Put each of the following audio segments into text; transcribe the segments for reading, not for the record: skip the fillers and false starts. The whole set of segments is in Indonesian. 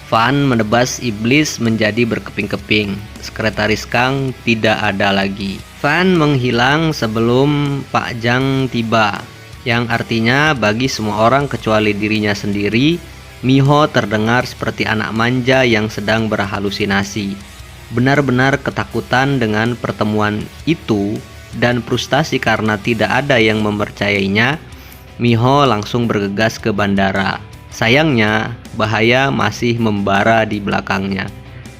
Fan menebas iblis menjadi berkeping-keping. Sekretaris Kang tidak ada lagi. Fan menghilang sebelum Pak Jang tiba, yang artinya bagi semua orang kecuali dirinya sendiri, Miho terdengar seperti anak manja yang sedang berhalusinasi. Benar-benar ketakutan dengan pertemuan itu dan frustasi karena tidak ada yang mempercayainya, Miho langsung bergegas ke bandara. Sayangnya, bahaya masih membara di belakangnya,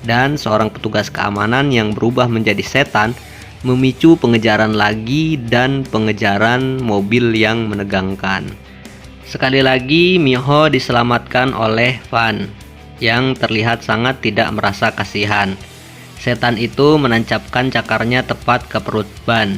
dan seorang petugas keamanan yang berubah menjadi setan memicu pengejaran lagi dan pengejaran mobil yang menegangkan. Sekali lagi, Miho diselamatkan oleh Fan, yang terlihat sangat tidak merasa kasihan. Setan itu menancapkan cakarnya tepat ke perut Van.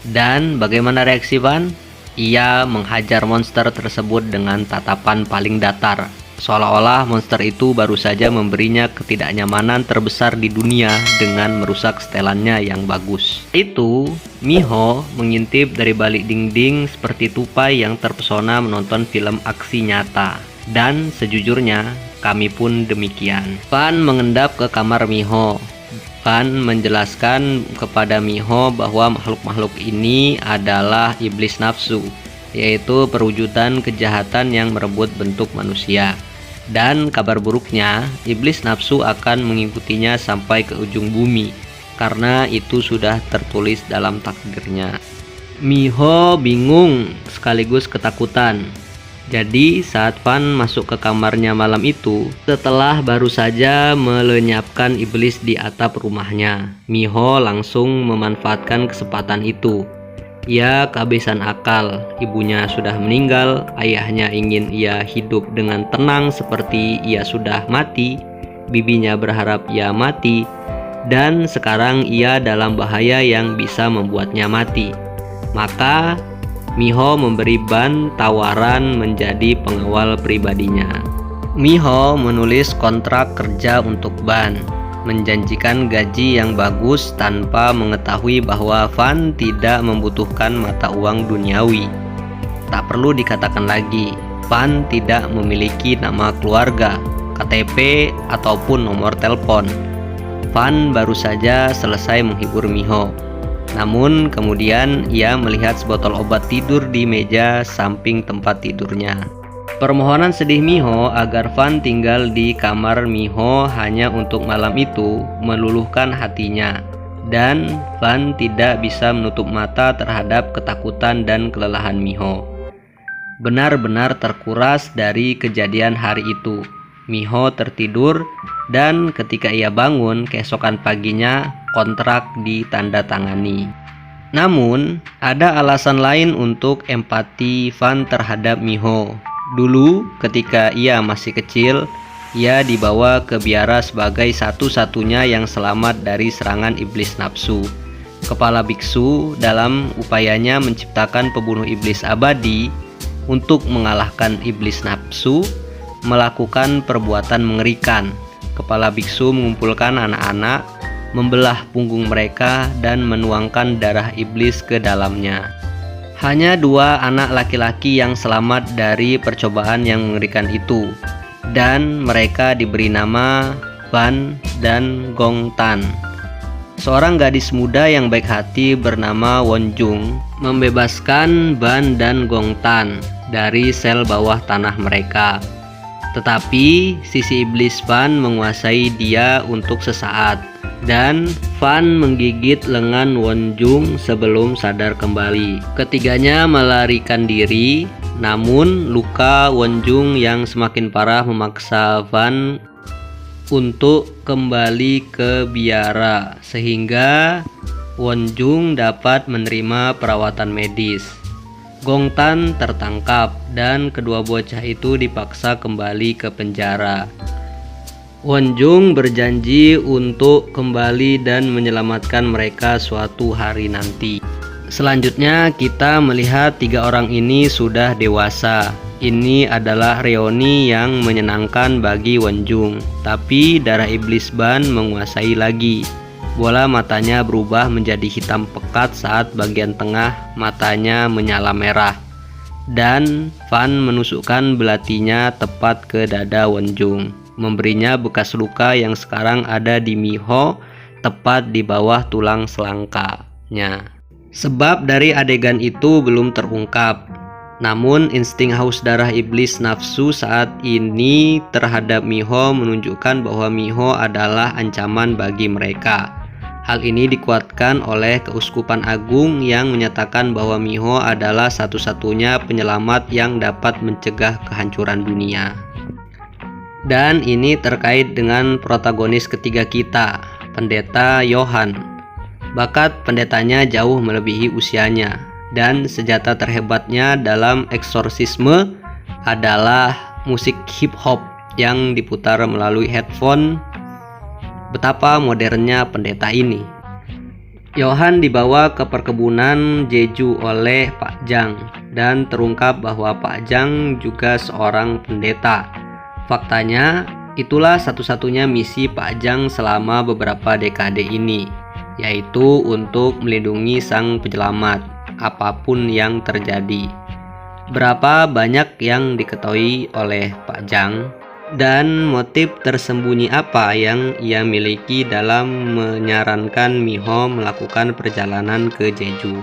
Dan bagaimana reaksi Van? Ia menghajar monster tersebut dengan tatapan paling datar, seolah-olah monster itu baru saja memberinya ketidaknyamanan terbesar di dunia dengan merusak setelannya yang bagus. Itu, Miho mengintip dari balik dinding seperti tupai yang terpesona menonton film aksi nyata. Dan sejujurnya, kami pun demikian. Van mengendap ke kamar Miho. Van menjelaskan kepada Miho bahwa makhluk-makhluk ini adalah iblis nafsu, yaitu perwujudan kejahatan yang merebut bentuk manusia. Dan kabar buruknya, iblis nafsu akan mengikutinya sampai ke ujung bumi, karena itu sudah tertulis dalam takdirnya. Miho bingung sekaligus ketakutan. Jadi saat Van masuk ke kamarnya malam itu, setelah baru saja melenyapkan iblis di atap rumahnya, Miho langsung memanfaatkan kesempatan itu. Ia kehabisan akal, ibunya sudah meninggal, ayahnya ingin ia hidup dengan tenang seperti ia sudah mati, bibinya berharap ia mati, dan sekarang ia dalam bahaya yang bisa membuatnya mati. Maka Miho memberi Ban tawaran menjadi pengawal pribadinya. Miho menulis kontrak kerja untuk Ban, menjanjikan gaji yang bagus tanpa mengetahui bahwa Van tidak membutuhkan mata uang duniawi. Tak perlu dikatakan lagi, Van tidak memiliki nama keluarga, KTP, ataupun nomor telepon. Van baru saja selesai menghibur Miho. Namun kemudian ia melihat sebotol obat tidur di meja samping tempat tidurnya. Permohonan sedih Miho agar Van tinggal di kamar Miho hanya untuk malam itu meluluhkan hatinya, dan Van tidak bisa menutup mata terhadap ketakutan dan kelelahan Miho. Benar-benar terkuras dari kejadian hari itu. Miho tertidur, dan ketika ia bangun keesokan paginya kontrak ditandatangani. Namun, ada alasan lain untuk empati Van terhadap Miho. Dulu, ketika ia masih kecil, ia dibawa ke biara sebagai satu-satunya yang selamat dari serangan iblis nafsu. Kepala biksu dalam upayanya menciptakan pembunuh iblis abadi untuk mengalahkan iblis nafsu, melakukan perbuatan mengerikan. Kepala biksu mengumpulkan anak-anak, membelah punggung mereka, dan menuangkan darah iblis ke dalamnya. Hanya 2 anak laki-laki yang selamat dari percobaan yang mengerikan itu, dan mereka diberi nama Ban dan Gong Tan. Seorang gadis muda yang baik hati bernama Wonjung membebaskan Ban dan Gong Tan dari sel bawah tanah mereka. Tetapi sisi iblis Van menguasai dia untuk sesaat, dan Van menggigit lengan Wonjung sebelum sadar kembali. Ketiganya melarikan diri, namun luka Wonjung yang semakin parah memaksa Van untuk kembali ke biara, sehingga Wonjung dapat menerima perawatan medis. Gong Tan tertangkap, dan kedua bocah itu dipaksa kembali ke penjara. Wonjung berjanji untuk kembali dan menyelamatkan mereka suatu hari nanti. Selanjutnya kita melihat 3 orang ini sudah dewasa. Ini adalah reuni yang menyenangkan bagi Wonjung, tapi darah iblis Ban menguasai lagi. Bola matanya berubah menjadi hitam pekat saat bagian tengah matanya menyala merah, dan Van menusukkan belatinya tepat ke dada Wonjung. memberinya bekas luka yang sekarang ada di Miho, tepat di bawah tulang selangkanya. Sebab dari adegan itu belum terungkap. Namun insting haus darah iblis nafsu saat ini terhadap Miho menunjukkan bahwa Miho adalah ancaman bagi mereka. Hal ini dikuatkan oleh Keuskupan Agung yang menyatakan bahwa Miho adalah satu-satunya penyelamat yang dapat mencegah kehancuran dunia. Dan ini terkait dengan protagonis ketiga kita, Pendeta Yohan. Bakat pendetanya jauh melebihi usianya, dan senjata terhebatnya dalam eksorsisme adalah musik hip hop yang diputar melalui headphone. Betapa modernnya pendeta ini. Yohan dibawa ke perkebunan Jeju oleh Pak Jang, dan terungkap bahwa Pak Jang juga seorang pendeta. Faktanya, itulah satu-satunya misi Pak Jang selama beberapa dekade ini, yaitu untuk melindungi sang penyelamat, apapun yang terjadi. Berapa banyak yang diketahui oleh Pak Jang, dan motif tersembunyi apa yang ia miliki dalam menyarankan Miho melakukan perjalanan ke Jeju.